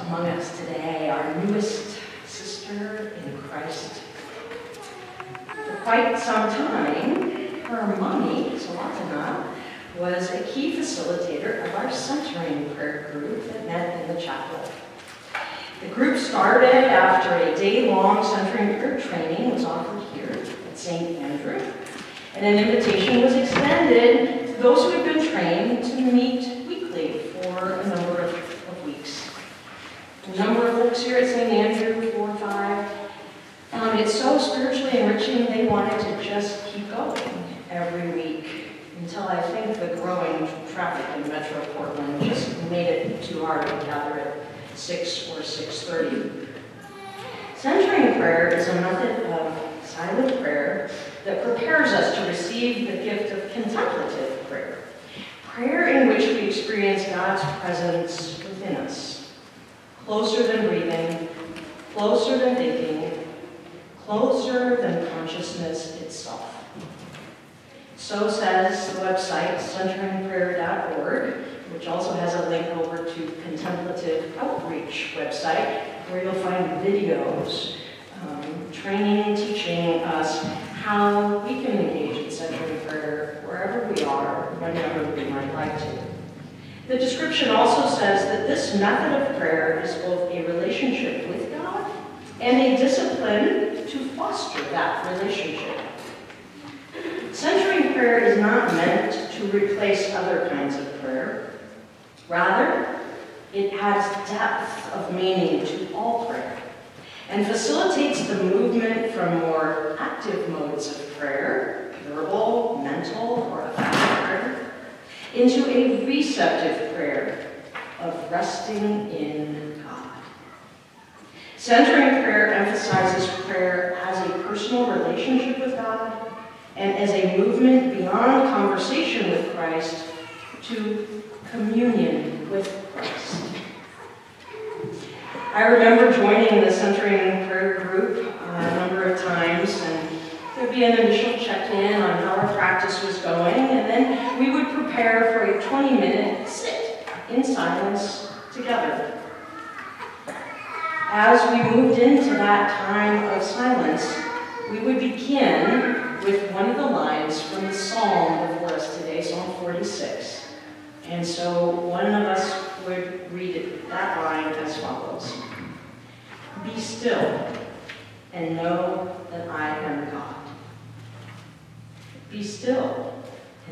among us today, our newest sister in Christ. For quite some time, her mommy, Zolotana, was a key facilitator of our centering prayer group that met in the chapel. The group started after a day-long centering prayer training was offered here at St. Andrew, and an invitation was extended to those who had been trained to meet weekly for a number of weeks. A number of folks here at St. Andrew, 4 or 5, found it so spiritually enriching they wanted to just keep going every week until I think the growing traffic in Metro Portland just made it too hard to gather at 6 or 6:30. Centering prayer is a method of silent prayer that prepares us to receive the gift of contemplative prayer. Prayer in which we experience God's presence within us, closer than breathing, closer than thinking, closer than consciousness itself. So says the website centeringprayer.org, which also has a link over to Contemplative Outreach website, where you'll find videos, training, teaching us how we can engage in centering prayer wherever we are, whenever we might like to. The description also says that this method of prayer is both a relationship with God and a discipline to foster that relationship. Centering prayer is not meant to replace other kinds of prayer. Rather, it adds depth of meaning to all prayer and facilitates the movement from more active modes of prayer, verbal, mental, or affective prayer, into a receptive prayer of resting in God. Centering prayer emphasizes prayer as a personal relationship with God and as a movement beyond conversation with Christ to communion with Christ. I remember joining the centering prayer group a number of times, and there'd be an initial check-in on how our practice was going, and then we would prepare for a 20-minute sit in silence together. As we moved into that time of silence, we would begin with one of the lines from the psalm before us today, Psalm 46. And so one of us would read that line as follows. Be still and know that I am God. Be still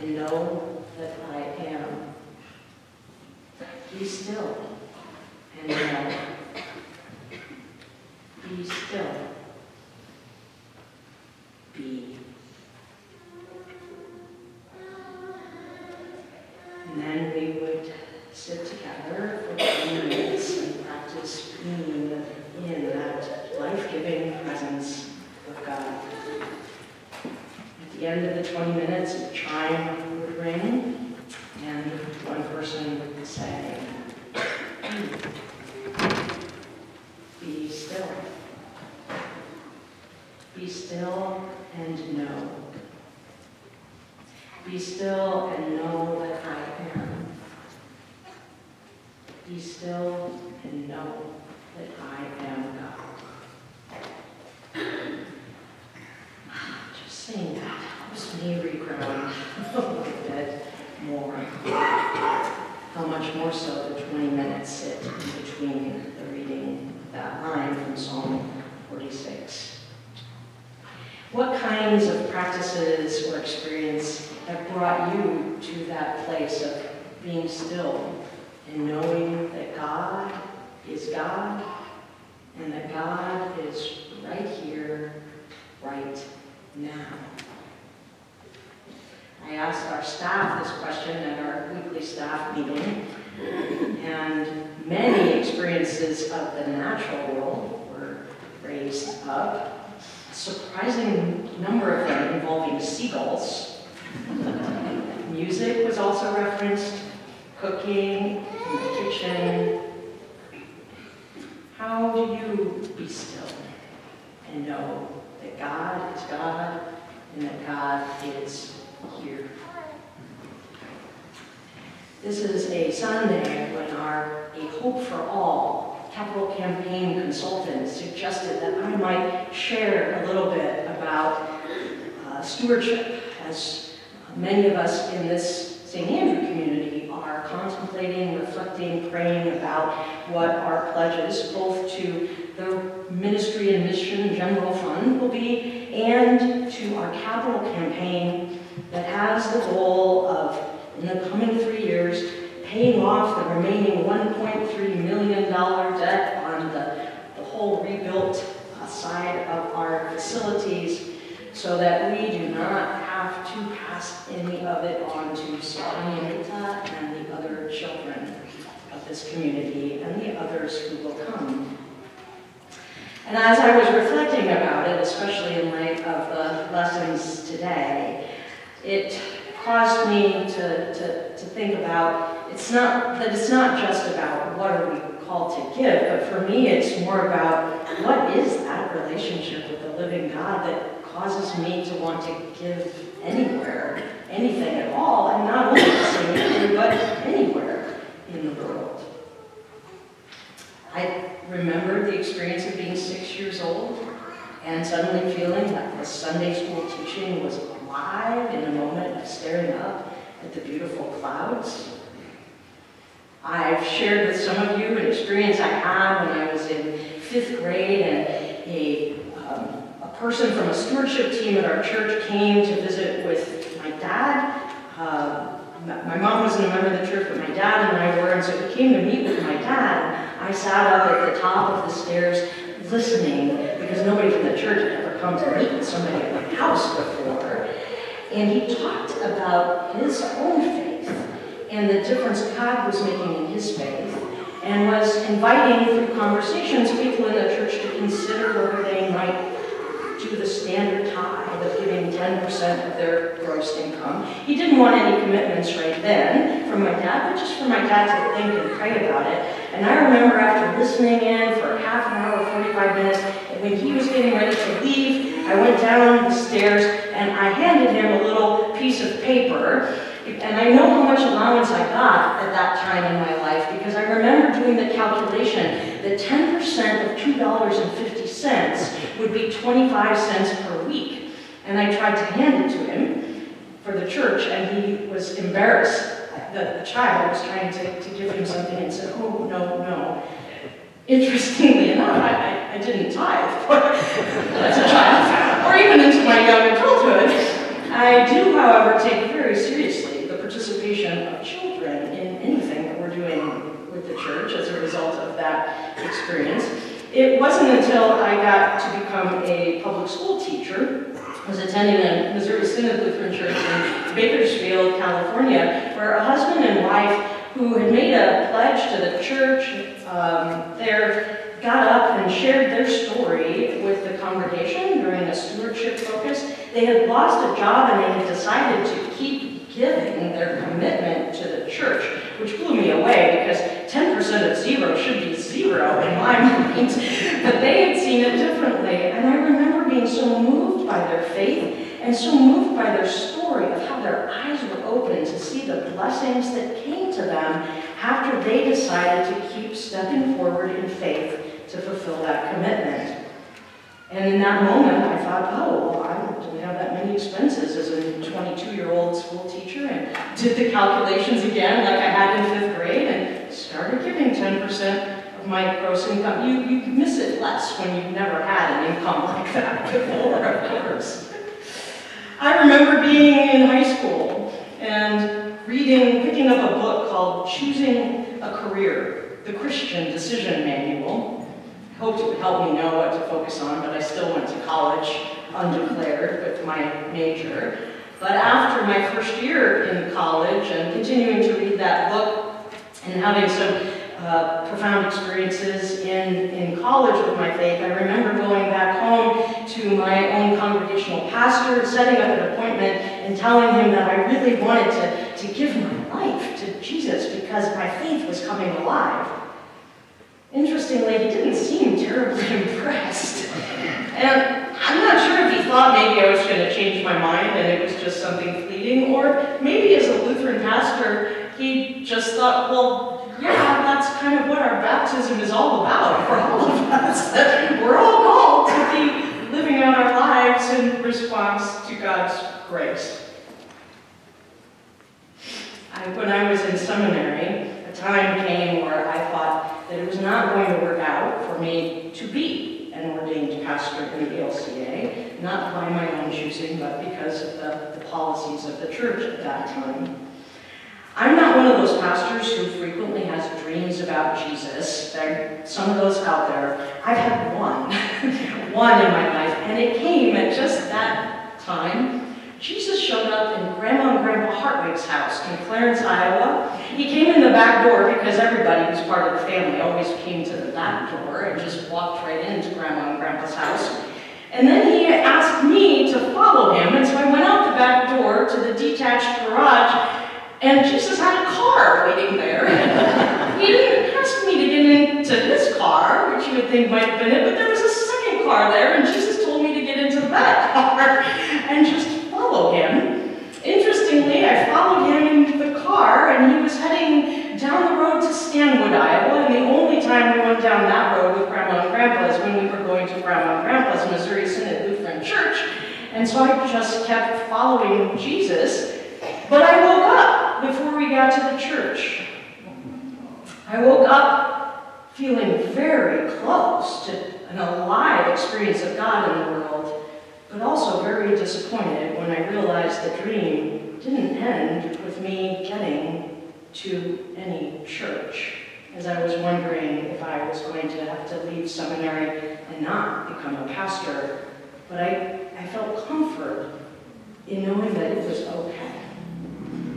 and know that I am. Be still and know. Be still. Be. And then we would sit together for 20 minutes and practice being in that life-giving presence of God. At the end of the 20 minutes, a chime would ring, and one person would say, be still. Be still and know. Be still and know that I am. Be still and know that I am God. Just saying that helps me reground a little bit more. How much more so the 20 minutes sit in between the reading of that line from Psalm 46. What kinds of practices or experience have brought you to that place of being still and knowing that God is God and that God is right here, right now? I asked our staff this question at our weekly staff meeting, and many experiences of the natural world were raised up. A surprising number of them involving seagulls. Music was also referenced, cooking in the kitchen. How do you be still and know that God is God and that God is here? This is a Sunday when our A Hope for All capital campaign consultant suggested that I might share a little bit about stewardship, as many of us in this St. Andrew community are contemplating, reflecting, praying about what our pledges, both to the Ministry and Mission General Fund will be, and to our capital campaign that has the goal of, in the coming 3 years, paying off the remaining $1.3 million debt on the whole rebuilt side of our facilities, so that we do not have to pass any of it on to Sonia and the other children of this community and the others who will come. And as I was reflecting about it, especially in light of the lessons today, it caused me to think about, it's not just about what are we called to give, but for me it's more about what is that relationship with the living God that causes me to want to give anywhere, anything at all, and not only to St. Andrew, but anywhere in the world. I remember the experience of being 6 years old and suddenly feeling that the Sunday school teaching was alive in a moment of staring up at the beautiful clouds. I've shared with some of you an experience I had when I was in 5th grade, and a person from a stewardship team at our church came to visit with my dad. My mom wasn't a member of the church, but my dad and I were, and so he came to meet with my dad. I sat up at the top of the stairs listening, because nobody from the church had ever come to meet with somebody at my house before. And he talked about his own faith and the difference God was making in his faith, and was inviting, through conversations, people in the church to consider whether they might do the standard tithe of giving 10% of their gross income. He didn't want any commitments right then from my dad, but just for my dad to think and pray about it. And I remember after listening in for half an hour, 45 minutes, and when he was getting ready to leave, I went down the stairs and I handed him a little piece of paper. And I know how much allowance I got at that time in my life, because I remember doing the calculation that 10% of $2.50 would be 25 cents per week. And I tried to hand it to him for the church, and he was embarrassed that the child was trying to give him something, and said, "Oh, no." Interestingly enough, I didn't tithe as a child, or even into my young adulthood. I do, however, take very seriously the participation of children in anything that we're doing with the church as a result of that experience. It wasn't until I got to become a public school teacher, I was attending a Missouri Synod Lutheran Church in Bakersfield, California, where a husband and wife who had made a pledge to the church there got up and shared their story with the congregation during a stewardship focus. They had lost a job and they had decided to keep giving their commitment to the church, which blew me away, because 10% of zero should be zero in my mind. But they had seen it differently, and I remember being so moved by their faith and so moved by their story of how their eyes were open to see the blessings that came to them after they decided to keep stepping forward in faith to fulfill that commitment. And in that moment, I thought, oh, well, I don't have that many expenses as a 22-year-old school teacher, and did the calculations again like I had in 5th grade, and started giving 10% of my gross income. You miss it less when you've never had an income like that before, of course. I remember being in high school and picking up a book called Choosing a Career, the Christian Decision Manual. I hoped it would help me know what to focus on, but I still went to college undeclared with my major. But after my first year in college and continuing to read that book and having some profound experiences in college with my faith, I remember going back home to my own congregational pastor, setting up an appointment and telling him that I really wanted to give my life to Jesus because my faith was coming alive. Interestingly, he didn't seem terribly impressed. And I'm not sure if he thought maybe I was going to change my mind and it was just something fleeting, or maybe as a Lutheran pastor, he just thought, well, yeah, that's kind of what our baptism is all about for all of us. We're all called to be living out our lives in response to God's grace. When I was in seminary, a time came where I thought that it was not going to work out for me to be an ordained pastor in the ALCA, not by my own choosing, but because of the policies of the church at that time. I'm not one of those pastors who frequently has dreams about Jesus. There are some of those out there. I've had one in my life, and it came at just that time. Jesus showed up in Grandma and Grandpa Hartwig's house in Clarence, Iowa. He came in the back door because everybody who's part of the family always came to the back door and just walked right into Grandma and Grandpa's house. And then he asked me to follow him, and so I went out the back door to the detached garage, and Jesus had a car waiting there. He didn't ask me to get into his car, which you would think might have been it, but there was a second car there, and Jesus told me to get into that car and just follow him. Interestingly, I followed him into the car, and he was heading down the road to Stanwood, Iowa, and the only time we went down that road with Grandma and Grandpa is when we were going to Grandma and Grandpa's Missouri Synod Lutheran Church, and so I just kept following Jesus. But I woke up before we got to the church. I woke up feeling very close to an alive experience of God in the world, but also very disappointed when I realized the dream didn't end with me getting to any church, as I was wondering if I was going to have to leave seminary and not become a pastor. But I felt comfort in knowing that it was okay.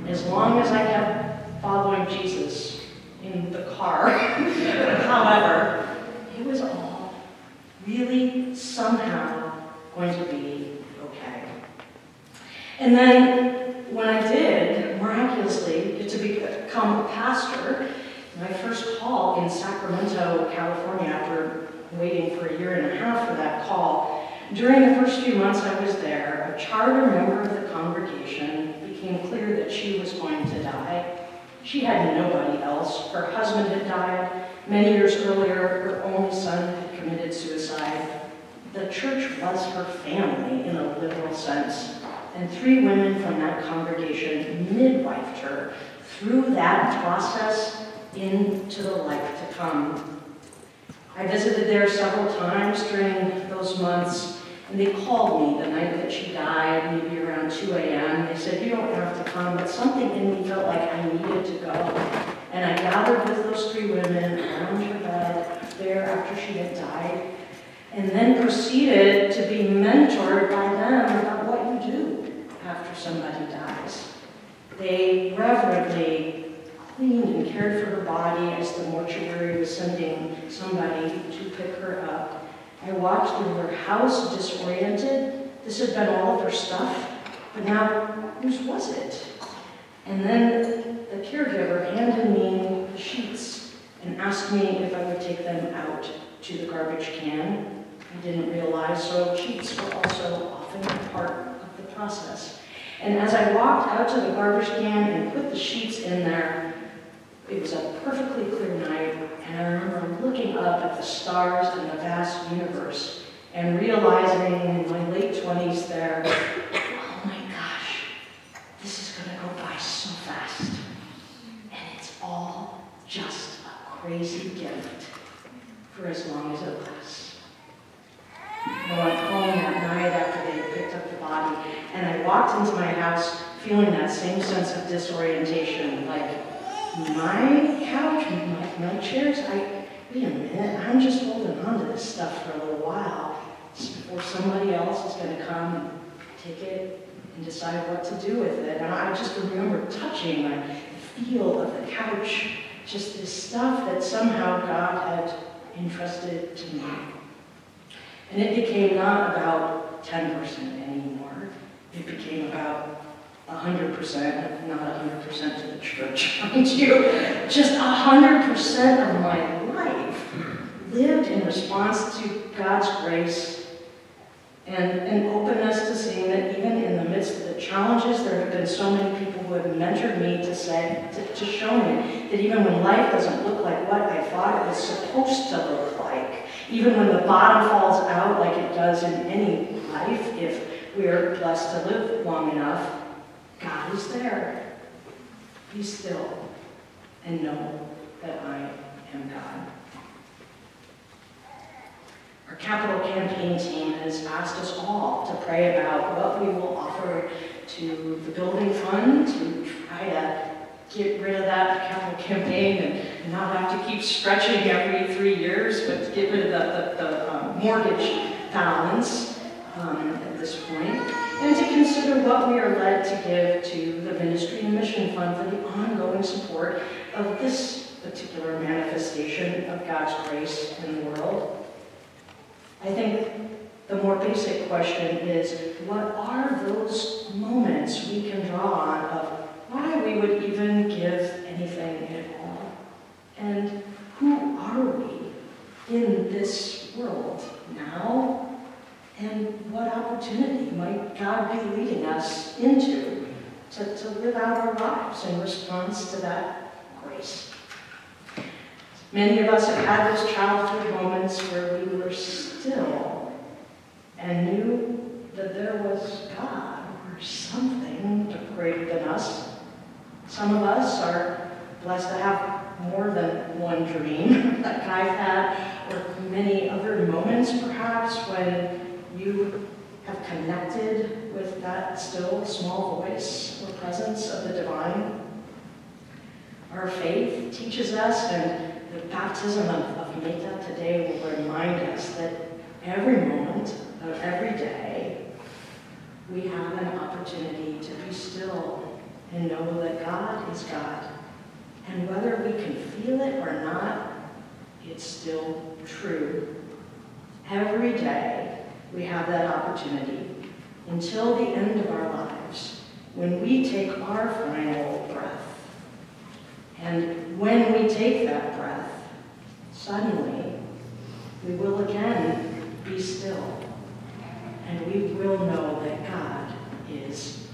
As long as I kept following Jesus in the car. However, it was all really somehow going to be okay. And then when I did miraculously get to become a pastor, my first call in Sacramento, California, after waiting for 1.5 years for that call, during the first few months I was there, a charter member of the congregation became clear that she was going to die. She had nobody else. Her husband had died. Many years earlier, her only son had committed suicide. The church was her family in a literal sense. And 3 women from that congregation midwifed her through that process into the life to come. I visited there several times during those months, and they called me the night that she died, maybe around 2 a.m. They said, "You don't have to come," but something in me felt like I needed to go. And I gathered with those 3 women around her bed there after she had died, and then proceeded to be mentored by them about what you do after somebody dies. They reverently cleaned and cared for her body as the mortuary was sending somebody to pick her up. I walked through her house disoriented. This had been all of her stuff, but now whose was it? And then the caregiver handed me the sheets and asked me if I would take them out to the garbage can. I didn't realize, so sheets were also often part of the process. And as I walked out to the garbage can and put the sheets in there, it was a perfectly clear night, and I remember looking up at the stars and the vast universe and realizing in my late 20s there, oh my gosh, this is going to go by so fast. And it's all just a crazy gift for as long as it lasts. I went home that night after they had picked up the body, and I walked into my house feeling that same sense of disorientation, like, my couch, my chairs, wait a minute, I'm just holding on to this stuff for a little while before somebody else is going to come and take it and decide what to do with it. And I just remember touching the feel of the couch, just this stuff that somehow God had entrusted to me. And it became not about 10% anymore. It became about 100%, not 100% to the church, mind you, just 100% of my life lived in response to God's grace and an openness to seeing that even in the midst of the challenges, there have been so many people who have mentored me to show me that even when life doesn't look like what I thought it was supposed to look like, even when the bottom falls out like it does in any life, if we are blessed to live long enough, God is there. Be still and know that I am God. Our capital campaign team has asked us all to pray about what we will offer to the building fund to try to get rid of that capital campaign and not have to keep stretching every 3 years, but to get rid of the mortgage balance at this point, and to consider what we are led to give to the Ministry and Mission Fund for the ongoing support of this particular manifestation of God's grace in the world. I think the more basic question is, what are those moments we can draw on of why we would even give anything at all? And who are we in this world now? And what opportunity might God be leading us into to live out our lives in response to that grace? Many of us have had those childhood moments where we were still and knew that there was God or something greater than us. Some of us are blessed to have more than one dream like I've had, or many other moments perhaps when you have connected with that still small voice or presence of the divine. Our faith teaches us, and the baptism of Meta today will remind us that every moment of every day we have an opportunity to be still and know that God is God. And whether we can feel it or not, it's still true. Every day we have that opportunity until the end of our lives, when we take our final breath. And when we take that breath, suddenly we will again be still, and we will know that God is